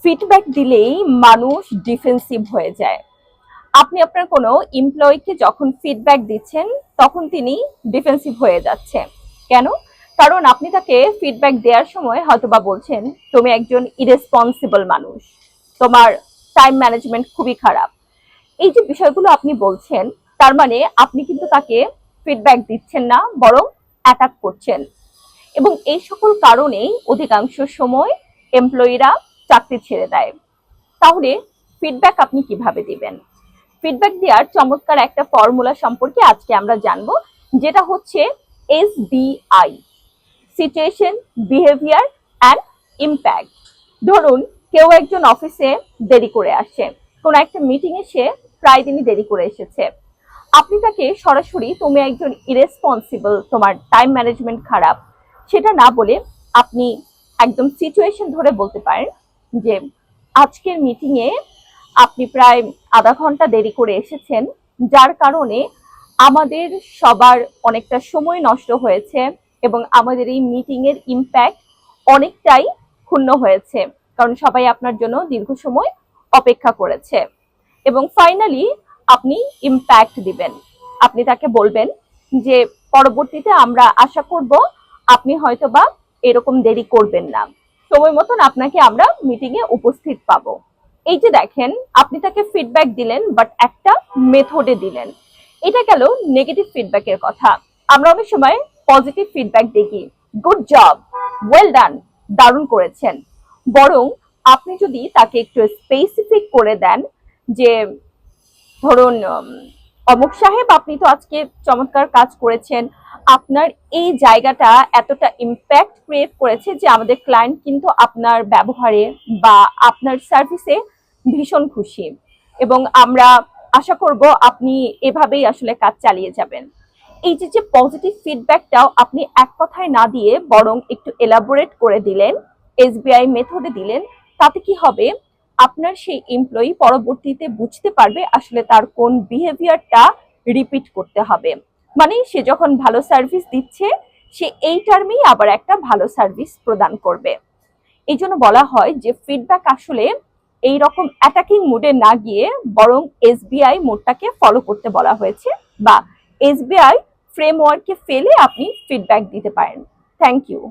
Feedback দিলেই মানুষ defensive হয়ে যায়। আপনি আপনার কোনো এমপ্লয়িকে যখন ফিডব্যাক দিচ্ছেন তখন তিনি ডিফেন্সিভ হয়ে যাচ্ছে। কেন? কারণ আপনি তাকে ফিডব্যাক দেওয়ার সময় হয়তোবা বলছেন তুমি একজন ইরেসপন্সিবল মানুষ, তোমার টাইম ম্যানেজমেন্ট খুবই খারাপ। এই যে বিষয়গুলো আপনি বলছেন, তার মানে আপনি কিন্তু তাকে ফিডব্যাক দিচ্ছেন না, বরং অ্যাটাক করছেন। এবং এই সকল কারণেই অধিকাংশ সময় এমপ্লয়িরা চাকরি ছেড়ে দেয়। তাহলে ফিডব্যাক আপনি কিভাবে দিবেন? ফিডব্যাক দেওয়ার চমৎকার একটা ফর্মুলা সম্পর্কে আজকে আমরা জানবো, যেটা হচ্ছে SBI, situation, behaviour and impact. ধরুন কেউ একজন অফিসে দেরি করে আসে, কোনো একটা মিটিংয়ে সে প্রায় দিনই দেরি করে এসেছে। আপনি তাকে সরাসরি তুমি একজন ইরেসপন্সিবল, তোমার টাইম ম্যানেজমেন্ট খারাপ, সেটা না বলে আপনি একদম সিচুয়েশন ধরে বলতে পারেন যে আজকের মিটিংয়ে আপনি প্রায় আধা ঘন্টা দেরি করে এসেছেন, যার কারণে আমাদের সবার অনেকটা সময় নষ্ট হয়েছে এবং আমাদের এই মিটিং এর ইম্প্যাক্ট অনেকটাই ক্ষুণ্ণ হয়েছে, কারণ সবাই আপনার জন্য দীর্ঘ সময় অপেক্ষা করেছে। এবং ফাইনালি আপনি ইম্প্যাক্ট দিবেন। আপনি তাকে বলবেন যে পরবর্তীতে আমরা আশা করব আপনি হয়তোবা এরকম দেরি করবেন না, সময় মতন আপনাকে আমরা মিটিং এ উপস্থিত পাবো। এই যে দেখেন, আপনি তাকে ফিডব্যাক দিলেন, বাট একটা মেথডে দিলেন। এটা গেল নেগেটিভ ফিডব্যাকের কথা। আমরা অনেক সময় পজিটিভ ফিডব্যাক দেখি, গুড জব, ওয়েল ডান, দারুণ করেছেন। বরং আপনি যদি তাকে একটু স্পেসিফিক করে দেন যে ধরুন অমুক সাহেব, আপনি তো আজকে চমৎকার কাজ করেছেন, আপনার এই জায়গাটা এতটা ইম্প্যাক্ট ক্রিয়েট করেছে যে আমাদের ক্লায়েন্ট কিন্তু আপনার ব্যবহারে বা আপনার সার্ভিসে ভীষণ খুশি, এবং আমরা আশা করব আপনি এভাবেই আসলে কাজ চালিয়ে যাবেন। এই যে পজিটিভ ফিডব্যাকটাও আপনি এক কথায় না দিয়ে বরং একটু এলাবোরেট করে দিলেন, SBI মেথডে দিলেন। তাতে কি হবে, আপনার সেই এমপ্লয়ি পরবর্তীতে বুঝতে পারবে আসলে তার কোন বিহেভিয়ারটা রিপিট করতে হবে। মানে সে যখন ভালো সার্ভিস দিচ্ছে, সে এই টার্মেই আবার একটা ভালো সার্ভিস প্রদান করবে। এই জন্য বলা হয় যে ফিডব্যাক আসলে এই রকম অ্যাটাকিং মুডে না গিয়ে বরং SBI মোডটাকে ফলো করতে বলা হয়েছে, বা SBI ফ্রেমওয়ার্ককে ফেলে আপনি ফিডব্যাক দিতে পারেন। Thank you.